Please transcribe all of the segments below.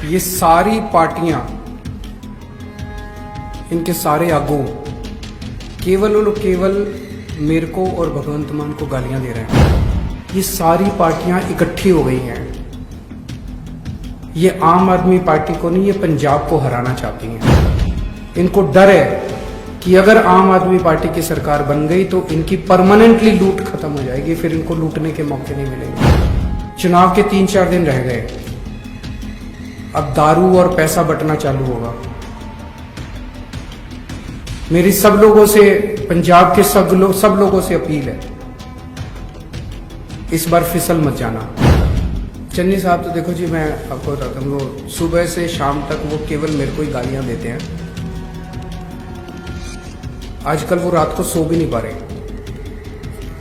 ये सारी पार्टियां, इनके सारे आगू केवल और केवल मेरे को और भगवंत मान को गालियां दे रहे हैं। ये सारी पार्टियां इकट्ठी हो गई हैं। ये आम आदमी पार्टी को नहीं, ये पंजाब को हराना चाहती हैं। इनको डर है कि अगर आम आदमी पार्टी की सरकार बन गई तो इनकी परमानेंटली लूट खत्म हो जाएगी, फिर इनको लूटने के मौके नहीं मिलेंगे। चुनाव के 3-4 दिन रह गए, अब दारू और पैसा बंटना चालू होगा। मेरी सब लोगों से, पंजाब के सब लोगों से अपील है, इस बार फिसल मत जाना। चन्नी साहब तो देखो जी, मैं आपको बताता हूँ, वो सुबह से शाम तक वो केवल मेरे को ही गालियां देते हैं। आजकल वो रात को सो भी नहीं पा रहे।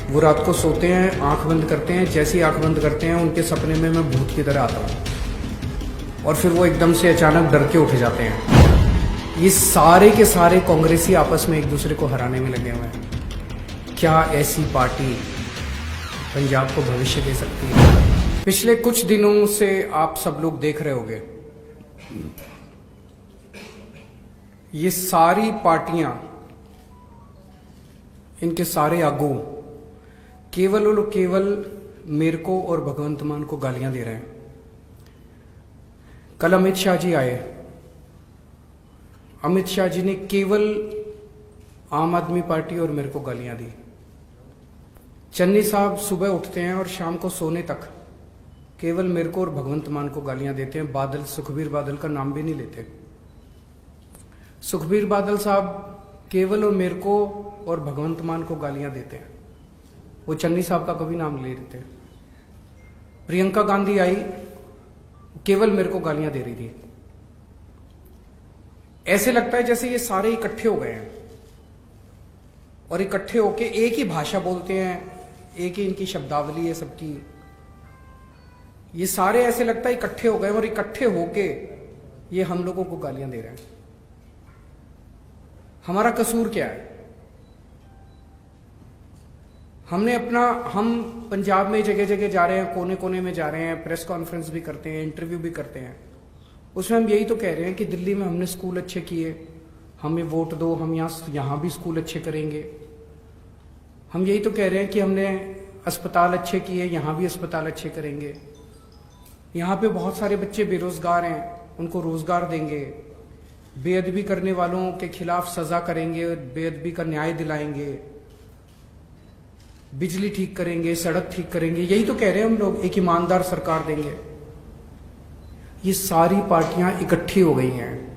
वो रात को सोते हैं, आंख बंद करते हैं, जैसी आंख बंद करते हैं उनके सपने में मैं भूत की तरह आता हूँ और फिर वो एकदम से अचानक डर के उठ जाते हैं। ये सारे के सारे कांग्रेसी आपस में एक दूसरे को हराने में लगे हुए हैं। क्या ऐसी पार्टी पंजाब को भविष्य दे सकती है? पिछले कुछ दिनों से आप सब लोग देख रहे होंगे, ये सारी पार्टियां, इनके सारे आगू केवल और केवल मेरे को और भगवंत मान को गालियां दे रहे हैं। कल अमित शाह जी आए। अमित शाह जी ने केवल आम आदमी पार्टी और मेरे को गालियां दी। चन्नी साहब सुबह उठते हैं और शाम को सोने तक केवल मेरे को और भगवंत मान को गालियां देते हैं। बादल, सुखबीर बादल का नाम भी नहीं लेते। सुखबीर बादल साहब केवल और मेरे को और भगवंत मान को गालियां देते हैं, वो चन्नी साहब का कभी नाम ले लेते। प्रियंका गांधी आई, केवल मेरे को गालियां दे रही थी। ऐसे लगता है जैसे ये सारे इकट्ठे हो गए हैं और इकट्ठे होके एक ही भाषा बोलते हैं, एक ही इनकी शब्दावली है सबकी। ये सारे ऐसे लगता है इकट्ठे हो गए और इकट्ठे होके ये हम लोगों को गालियां दे रहे हैं। हमारा कसूर क्या है? हम पंजाब में जगह जगह जा रहे हैं, कोने कोने में जा रहे हैं, प्रेस कॉन्फ्रेंस भी करते हैं, इंटरव्यू भी करते हैं। उसमें हम यही तो कह रहे हैं कि दिल्ली में हमने स्कूल अच्छे किए, हमें वोट दो, हम यहाँ भी स्कूल अच्छे करेंगे। हम यही तो कह रहे हैं कि हमने अस्पताल अच्छे किए, यहाँ भी अस्पताल अच्छे करेंगे। यहाँ पे बहुत सारे बच्चे बेरोजगार हैं, उनको रोजगार देंगे। बेअदबी करने वालों के खिलाफ सजा करेंगे, बेअदबी का न्याय दिलाएंगे, बिजली ठीक करेंगे, सड़क ठीक करेंगे। यही तो कह रहे हैं हम लोग, एक ईमानदार सरकार देंगे। ये सारी पार्टियां इकट्ठी हो गई हैं।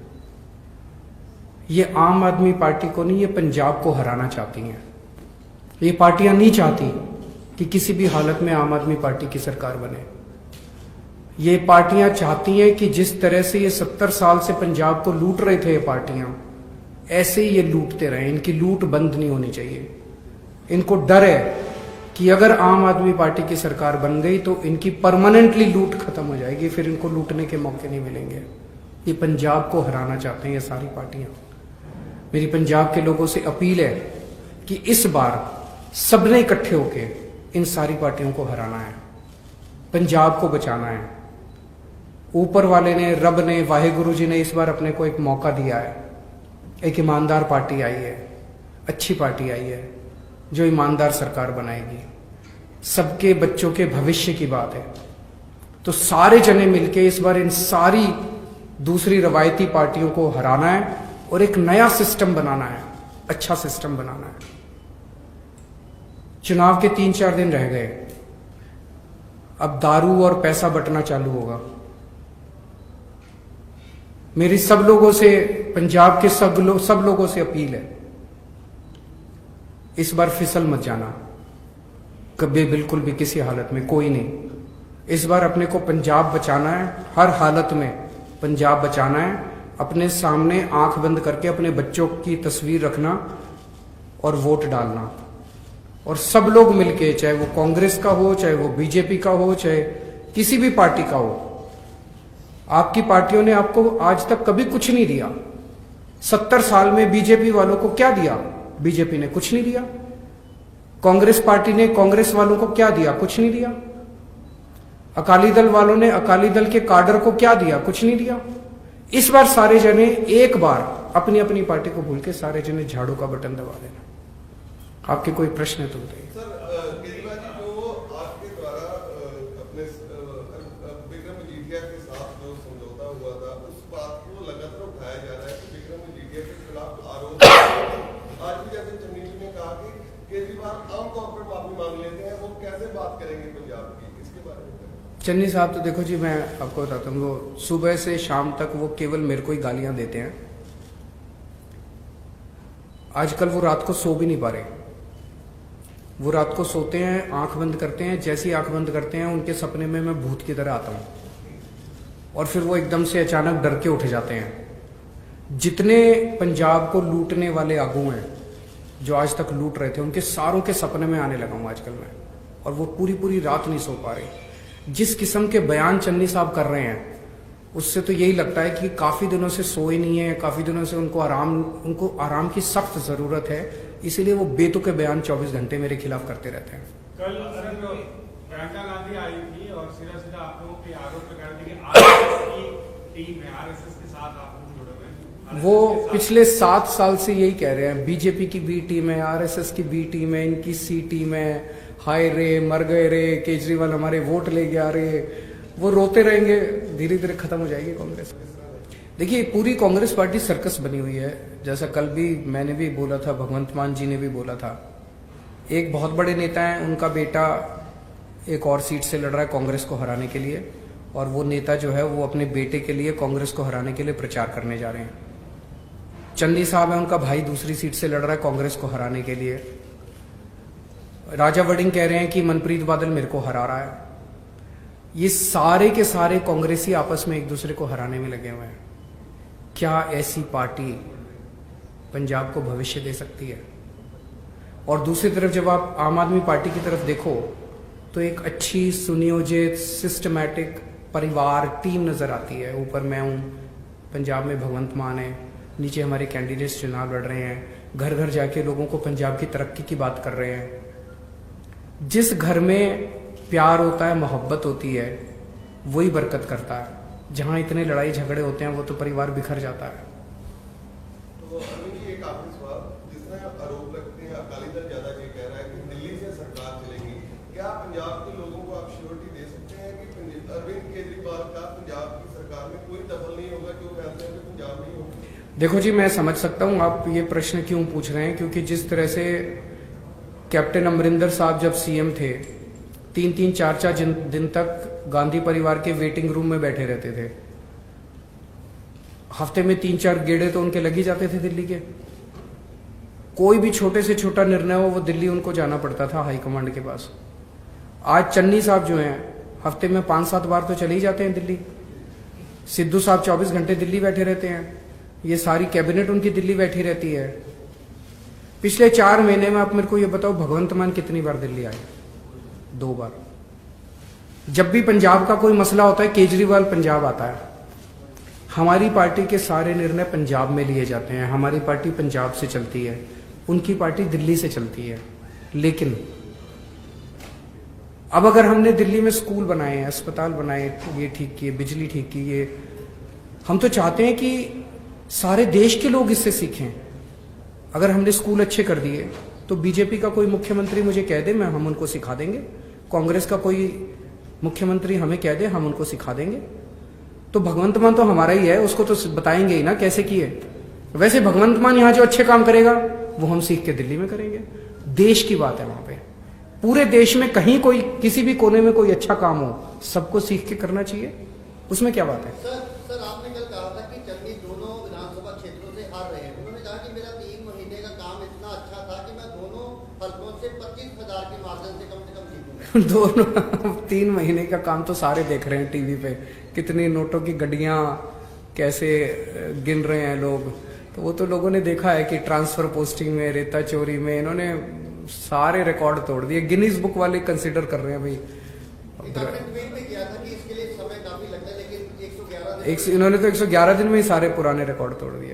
ये आम आदमी पार्टी को नहीं, ये पंजाब को हराना चाहती हैं। ये पार्टियां नहीं चाहती कि किसी भी हालत में आम आदमी पार्टी की सरकार बने। ये पार्टियां चाहती हैं कि जिस तरह से ये 70 साल से पंजाब को लूट रहे थे ये पार्टियां, ऐसे ही ये लूटते रहे। इनकी लूट बंद नहीं होनी चाहिए। इनको डर है कि अगर आम आदमी पार्टी की सरकार बन गई तो इनकी परमानेंटली लूट खत्म हो जाएगी, फिर इनको लूटने के मौके नहीं मिलेंगे। ये पंजाब को हराना चाहते हैं ये सारी पार्टियां। मेरी पंजाब के लोगों से अपील है कि इस बार सबने इकट्ठे होके इन सारी पार्टियों को हराना है, पंजाब को बचाना है। ऊपर वाले ने, रब ने, वाहेगुरु जी ने इस बार अपने को एक मौका दिया है। एक ईमानदार पार्टी आई है, अच्छी पार्टी आई है जो ईमानदार सरकार बनाएगी। सबके बच्चों के भविष्य की बात है। तो सारे जने मिलके इस बार इन सारी दूसरी रवायती पार्टियों को हराना है और एक नया सिस्टम बनाना है, अच्छा सिस्टम बनाना है। चुनाव के 3-4 दिन रह गए, अब दारू और पैसा बंटना चालू होगा। मेरी सब लोगों से, पंजाब के सब लोगों से अपील है, इस बार फिसल मत जाना कभी, बिल्कुल भी, किसी हालत में, कोई नहीं। इस बार अपने को पंजाब बचाना है, हर हालत में पंजाब बचाना है। अपने सामने आंख बंद करके अपने बच्चों की तस्वीर रखना और वोट डालना। और सब लोग मिलके, चाहे वो कांग्रेस का हो, चाहे वो बीजेपी का हो, चाहे किसी भी पार्टी का हो, आपकी पार्टियों ने आपको आज तक कभी कुछ नहीं दिया। 70 साल में बीजेपी वालों को क्या दिया? बीजेपी ने कुछ नहीं दिया। कांग्रेस पार्टी ने कांग्रेस वालों को क्या दिया? कुछ नहीं दिया। अकाली दल वालों ने अकाली दल के काडर को क्या दिया? कुछ नहीं दिया। इस बार सारे जने एक बार अपनी अपनी पार्टी को भूल के सारे जने झाड़ू का बटन दबा देना। आपके कोई प्रश्न है तो बताइए। सर, केजरीवाल जी जो आपके द्वारा अपने विक्रम मजीठिया के साथ जो समझौता हुआ था, उस बात को लगातार उठाया जा रहा है कि विक्रम मजीठिया के खिलाफ आरोप आज भी जैसे चन्नी जी ने कहा कि केजरीवाल आमतौर पर माफी मांग लेते हैं, वो कैसे बात करेंगे पंजाब की, इसके बारे में? चन्नी साहब तो देखो जी, मैं आपको बताता हूँ, वो सुबह से शाम तक वो केवल मेरे को ही गालियां देते हैं। आजकल वो रात को सो भी नहीं पा रहे। वो रात को सोते हैं, आंख बंद करते हैं, जैसी आंख बंद करते हैं उनके सपने में मैं भूत की तरह आता हूं और फिर वो एकदम से अचानक डर के उठ जाते हैं। जितने पंजाब को लूटने वाले आगू हैं जो आज तक लूट रहे थे, उनके सारों के सपने में आने लगा हूं आजकल मैं, और वो पूरी पूरी रात नहीं सो पा रहे। जिस किस्म के बयान चन्नी साहब कर रहे हैं उससे तो यही लगता है कि काफी दिनों से सोए नहीं है, काफी दिनों से उनको आराम की सख्त जरूरत है, इसीलिए वो बेतुके बयान 24 घंटे मेरे खिलाफ करते रहते हैं। कल प्रियंका गांधी आई थी और सीधा आप लोगों के आरोप लगा दी कि आरएसएस की टीम है, आरएसएस के साथ आप लोग जुड़े हुए हैं। वो पिछले 7 साल से यही कह रहे हैं, बीजेपी की बी टीम है, आरएसएस की बी टीम है, इनकी सी टीम है, हाय रे मर गए रे, केजरीवाल हमारे वोट ले गया रे। वो रोते रहेंगे, धीरे धीरे खत्म हो जाएगी कांग्रेस। देखिए, पूरी कांग्रेस पार्टी सर्कस बनी हुई है। जैसा कल भी मैंने भी बोला था, भगवंत मान जी ने भी बोला था, एक बहुत बड़े नेता हैं, उनका बेटा एक और सीट से लड़ रहा है कांग्रेस को हराने के लिए, और वो नेता जो है वो अपने बेटे के लिए कांग्रेस को हराने के लिए प्रचार करने जा रहे हैं। चन्नी साहब है, उनका भाई दूसरी सीट से लड़ रहा है कांग्रेस को हराने के लिए। राजा वड़िंग कह रहे हैं कि मनप्रीत बादल मेरे को हरा रहा है। ये सारे के सारे कांग्रेसी आपस में एक दूसरे को हराने में लगे हुए हैं। क्या ऐसी पार्टी पंजाब को भविष्य दे सकती है? और दूसरी तरफ जब आप आम आदमी पार्टी की तरफ देखो तो एक अच्छी सुनियोजित सिस्टमैटिक परिवार टीम नजर आती है। ऊपर मैं हूं, पंजाब में भगवंत मान है, नीचे हमारे कैंडिडेट्स चुनाव लड़ रहे हैं, घर घर जाके लोगों को पंजाब की तरक्की की बात कर रहे हैं। जिस घर में प्यार होता है, मोहब्बत होती है, वही बरकत करता है। जहां इतने लड़ाई झगड़े होते हैं वो तो परिवार बिखर जाता है। तो अरविंद जी, एक आखिरी सवाल, जिस तरह आरोप लगते हैं, अकाली दल ज्यादा ये कह रहा है कि दिल्ली से सरकार चलेगी, क्या पंजाब के लोगों को आप श्योरिटी दे सकते हैं कि अरविंद केजरीवाल का पंजाब की सरकार में कोई दखल नहीं होगा, जो कहते हैं कि पंजाब नहीं होगा? देखो जी, मैं समझ सकता हूं आप ये प्रश्न क्यों पूछ रहे हैं, क्योंकि जिस तरह से कैप्टन अमरिंदर साहब जब सीएम थे, 3-3, 4-4 दिन तक गांधी परिवार के वेटिंग रूम में बैठे रहते थे। हफ्ते में 3-4 गेड़े तो उनके लग ही जाते थे दिल्ली के। कोई भी छोटे से छोटा निर्णय हो, वो दिल्ली उनको जाना पड़ता था हाईकमांड के पास। आज चन्नी साहब जो हैं, हफ्ते में 5-7 बार तो चले ही जाते हैं दिल्ली। सिद्धू साहब 24 घंटे दिल्ली बैठे रहते हैं। ये सारी कैबिनेट उनकी दिल्ली बैठी रहती है। पिछले 4 महीने में आप मेरे को ये बताओ, भगवंत मान कितनी बार दिल्ली आए? 2 बार। जब भी पंजाब का कोई मसला होता है, केजरीवाल पंजाब आता है। हमारी पार्टी के सारे निर्णय पंजाब में लिए जाते हैं। हमारी पार्टी पंजाब से चलती है, उनकी पार्टी दिल्ली से चलती है। लेकिन अब अगर हमने दिल्ली में स्कूल बनाए हैं, अस्पताल बनाए, ये ठीक किए, बिजली ठीक की, ये हम तो चाहते हैं कि सारे देश के लोग इससे सीखें। अगर हमने स्कूल अच्छे कर दिए तो बीजेपी का कोई मुख्यमंत्री मुझे कह दे, हम उनको सिखा देंगे। कांग्रेस का कोई मुख्यमंत्री हमें कह दे, हम उनको सिखा देंगे। तो भगवंत मान तो हमारा ही है, उसको तो बताएंगे ही ना कैसे किए। वैसे भगवंत मान यहाँ जो अच्छे काम करेगा वो हम सीख के दिल्ली में करेंगे। देश की बात है वहां पे, पूरे देश में कहीं कोई किसी भी कोने में कोई अच्छा काम हो, सबको सीख के करना चाहिए। उसमें क्या बात है? सर आपने कल कहा था कि चन्नी दोनों विधानसभा क्षेत्रों से हार रहे हैं। उन्होंने कहा कि मेरा 3 महीने का काम इतना अच्छा था कि मैं दोनों हल्कों से 25,000 के मार्जिन से कम जीतूंगा। दोनों 3 महीने का काम तो सारे देख रहे हैं टीवी पे, कितनी नोटों की गड्डियां कैसे गिन रहे हैं लोग। तो वो तो लोगों ने देखा है कि ट्रांसफर पोस्टिंग में, रेता चोरी में इन्होंने सारे रिकॉर्ड तोड़ दिए। गिनीज बुक वाले कंसिडर कर रहे हैं भाई। इन्होंने तो 111 दिन में ही सारे पुराने रिकॉर्ड तोड़ दिए।